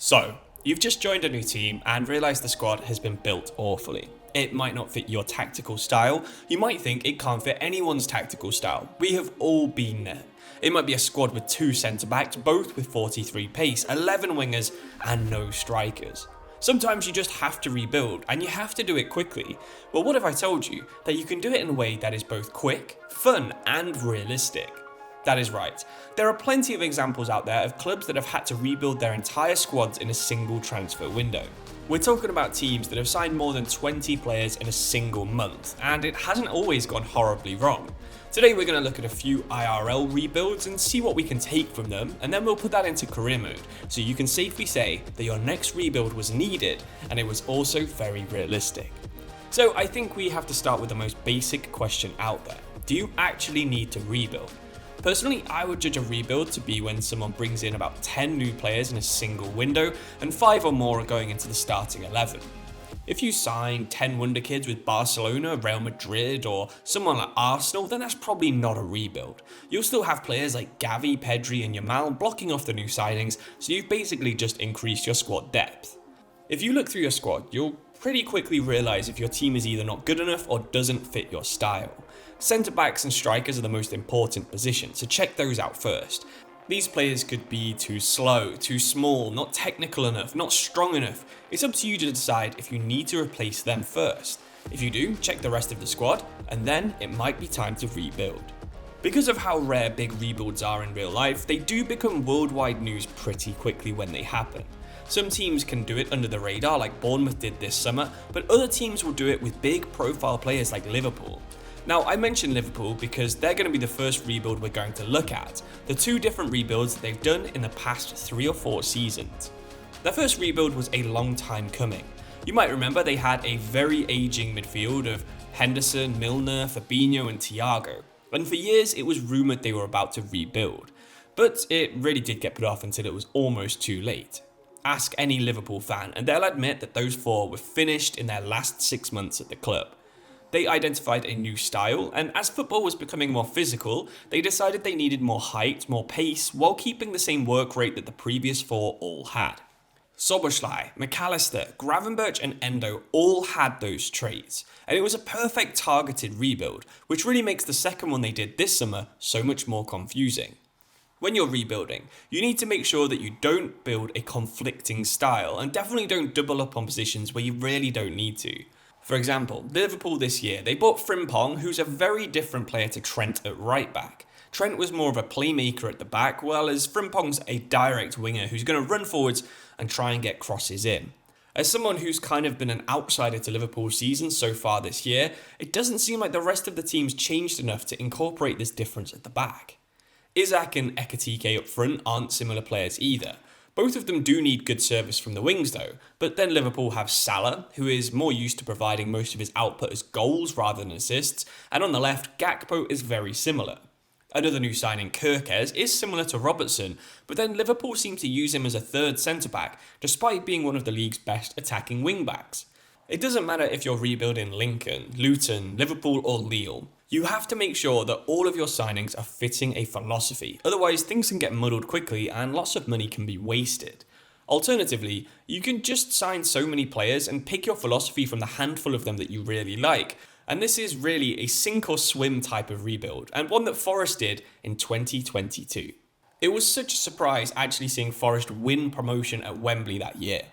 So, you've just joined a new team and realised the squad has been built awfully. It might not fit your tactical style, you might think it can't fit anyone's tactical style. We have all been there. It might be a squad with 2 centre-backs, both with 43 pace, 11 wingers and no strikers. Sometimes you just have to rebuild, and you have to do it quickly. Well, what if I told you that you can do it in a way that is both quick, fun and realistic? That is right. There are plenty of examples out there of clubs that have had to rebuild their entire squads in a single transfer window. We're talking about teams that have signed more than 20 players in a single month, and it hasn't always gone horribly wrong. Today we're going to look at a few IRL rebuilds and see what we can take from them, and then we'll put that into career mode, so you can safely say that your next rebuild was needed, and it was also very realistic. So I think we have to start with the most basic question out there. Do you actually need to rebuild? Personally, I would judge a rebuild to be when someone brings in about 10 new players in a single window and 5 or more are going into the starting 11. If you sign 10 wonder kids with Barcelona, Real Madrid or someone like Arsenal, then that's probably not a rebuild. You'll still have players like Gavi, Pedri and Yamal blocking off the new signings, so you've basically just increased your squad depth. If you look through your squad, you'll pretty quickly realise if your team is either not good enough or doesn't fit your style. Centre-backs and strikers are the most important positions, so check those out first. These players could be too slow, too small, not technical enough, not strong enough. It's up to you to decide if you need to replace them first. If you do, check the rest of the squad, and then it might be time to rebuild. Because of how rare big rebuilds are in real life, they do become worldwide news pretty quickly when they happen. Some teams can do it under the radar like Bournemouth did this summer, but other teams will do it with big profile players like Liverpool. Now, I mentioned Liverpool because they're going to be the first rebuild we're going to look at, the 2 different rebuilds that they've done in the past 3 or 4 seasons. Their first rebuild was a long time coming. You might remember they had a very aging midfield of Henderson, Milner, Fabinho and Thiago, and for years it was rumoured they were about to rebuild, but it really did get put off until it was almost too late. Ask any Liverpool fan and they'll admit that those 4 were finished in their last 6 months at the club. They identified a new style, and as football was becoming more physical, they decided they needed more height, more pace, while keeping the same work rate that the previous 4 all had. Szoboszlai, McAllister, Gravenberch and Endo all had those traits, and it was a perfect targeted rebuild, which really makes the second one they did this summer so much more confusing. When you're rebuilding, you need to make sure that you don't build a conflicting style, and definitely don't double up on positions where you really don't need to. For example, Liverpool this year, they bought Frimpong, who's a very different player to Trent at right back. Trent was more of a playmaker at the back, while as Frimpong's a direct winger who's going to run forwards and try and get crosses in. As someone who's kind of been an outsider to Liverpool's season so far this year, it doesn't seem like the rest of the team's changed enough to incorporate this difference at the back. Isak and Ekitike up front aren't similar players either. Both of them do need good service from the wings though, but then Liverpool have Salah, who is more used to providing most of his output as goals rather than assists, and on the left, Gakpo is very similar. Another new signing, Kerkez, is similar to Robertson, but then Liverpool seem to use him as a third centre-back, despite being one of the league's best attacking wing-backs. It doesn't matter if you're rebuilding Lincoln, Luton, Liverpool or Lille. You have to make sure that all of your signings are fitting a philosophy, otherwise things can get muddled quickly and lots of money can be wasted. Alternatively, you can just sign so many players and pick your philosophy from the handful of them that you really like, and this is really a sink or swim type of rebuild, and one that Forest did in 2022. It was such a surprise actually seeing Forest win promotion at Wembley that year.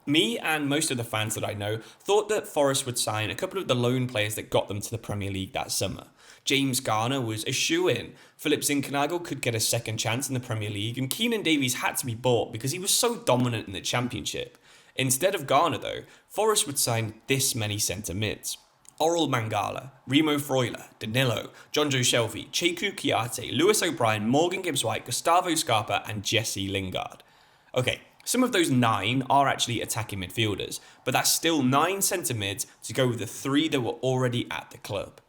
Me and most of the fans that I know thought that Forest would sign a couple of the loan players that got them to the Premier League that summer. James Garner was a shoo-in, Philip Zinkernagel could get a second chance in the Premier League, and Keenan Davies had to be bought because he was so dominant in the Championship. Instead of Garner though, Forest would sign this many centre mids. Oral Mangala, Remo Freuler, Danilo, Jonjo Shelvey, Cheku Kiate, Lewis O'Brien, Morgan Gibbs-White, Gustavo Scarpa and Jesse Lingard. Okay, some of those 9 are actually attacking midfielders, but that's still 9 centre mids to go with the 3 that were already at the club.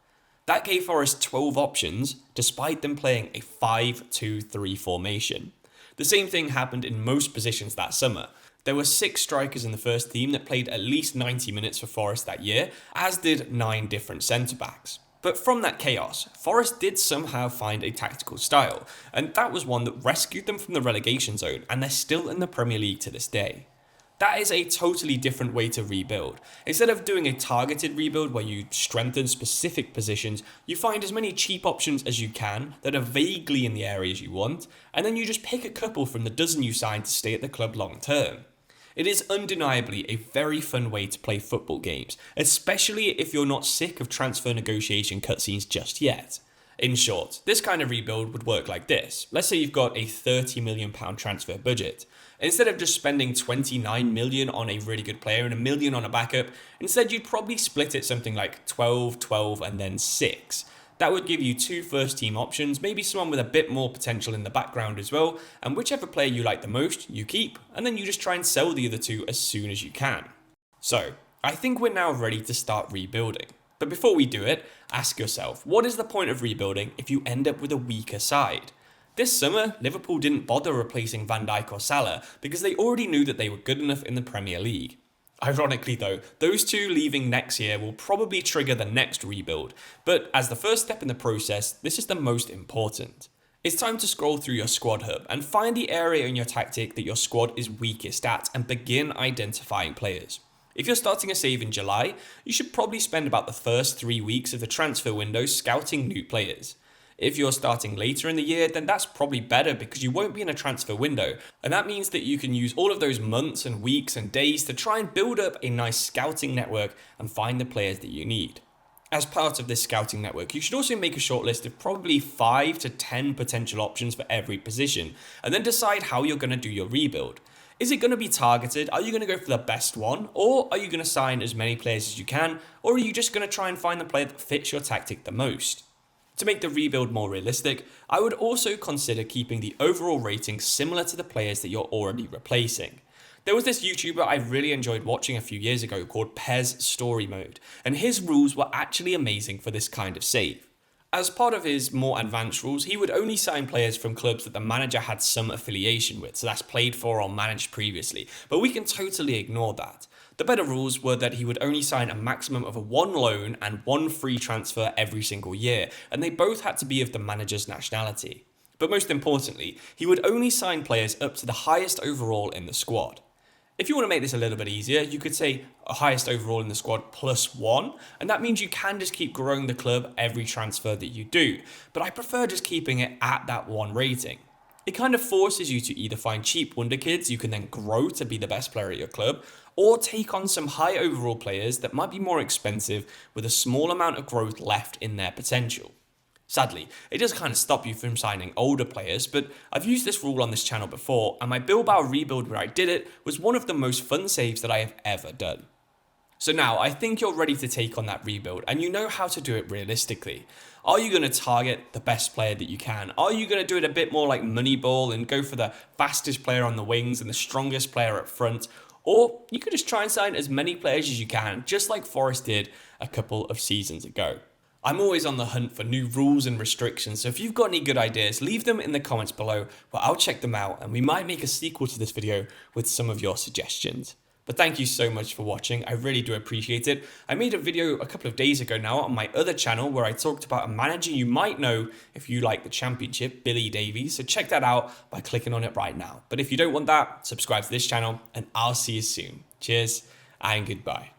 That gave Forest 12 options, despite them playing a 5-2-3 formation. The same thing happened in most positions that summer. There were 6 strikers in the first team that played at least 90 minutes for Forest that year, as did 9 different centre-backs. But from that chaos, Forest did somehow find a tactical style, and that was one that rescued them from the relegation zone, and they're still in the Premier League to this day. That is a totally different way to rebuild. Instead of doing a targeted rebuild where you strengthen specific positions, you find as many cheap options as you can that are vaguely in the areas you want, and then you just pick a couple from the dozen you signed to stay at the club long term. It is undeniably a very fun way to play football games, especially if you're not sick of transfer negotiation cutscenes just yet. In short, this kind of rebuild would work like this. Let's say you've got a £30 million transfer budget. Instead of just spending 29 million on a really good player and $1 million on a backup, instead you'd probably split it something like 12, 12, and then 6. That would give you 2 first team options, maybe someone with a bit more potential in the background as well, and whichever player you like the most, you keep, and then you just try and sell the other 2 as soon as you can. So, I think we're now ready to start rebuilding. But before we do it, ask yourself, what is the point of rebuilding if you end up with a weaker side? This summer, Liverpool didn't bother replacing Van Dijk or Salah because they already knew that they were good enough in the Premier League. Ironically though, those 2 leaving next year will probably trigger the next rebuild, but as the first step in the process, this is the most important. It's time to scroll through your squad hub and find the area in your tactic that your squad is weakest at and begin identifying players. If you're starting a save in July, you should probably spend about the first 3 weeks of the transfer window scouting new players. If you're starting later in the year, then that's probably better because you won't be in a transfer window, and that means that you can use all of those months and weeks and days to try and build up a nice scouting network and find the players that you need. As part of this scouting network, you should also make a shortlist of probably 5 to 10 potential options for every position, and then decide how you're going to do your rebuild. Is it going to be targeted? Are you going to go for the best one? Or are you going to sign as many players as you can? Or are you just going to try and find the player that fits your tactic the most? To make the rebuild more realistic, I would also consider keeping the overall rating similar to the players that you're already replacing. There was this YouTuber I really enjoyed watching a few years ago called Pez Story Mode, and his rules were actually amazing for this kind of save. As part of his more advanced rules, he would only sign players from clubs that the manager had some affiliation with, so that's played for or managed previously, but we can totally ignore that. The better rules were that he would only sign a maximum of 1 loan and 1 free transfer every single year, and they both had to be of the manager's nationality. But most importantly, he would only sign players up to the highest overall in the squad. If you want to make this a little bit easier, you could say a highest overall in the squad plus 1, and that means you can just keep growing the club every transfer that you do, but I prefer just keeping it at that 1 rating. It kind of forces you to either find cheap wonder kids you can then grow to be the best player at your club, or take on some high overall players that might be more expensive with a small amount of growth left in their potential. Sadly, it does kind of stop you from signing older players, but I've used this rule on this channel before, and my Bilbao rebuild where I did it was one of the most fun saves that I have ever done. So now, I think you're ready to take on that rebuild, and you know how to do it realistically. Are you going to target the best player that you can? Are you going to do it a bit more like Moneyball and go for the fastest player on the wings and the strongest player up front? Or you could just try and sign as many players as you can, just like Forest did a couple of seasons ago. I'm always on the hunt for new rules and restrictions, so if you've got any good ideas, leave them in the comments below, where I'll check them out and we might make a sequel to this video with some of your suggestions. But thank you so much for watching, I really do appreciate it. I made a video a couple of days ago now on my other channel where I talked about a manager you might know if you like the Championship, Billy Davies, so check that out by clicking on it right now. But if you don't want that, subscribe to this channel and I'll see you soon. Cheers and goodbye.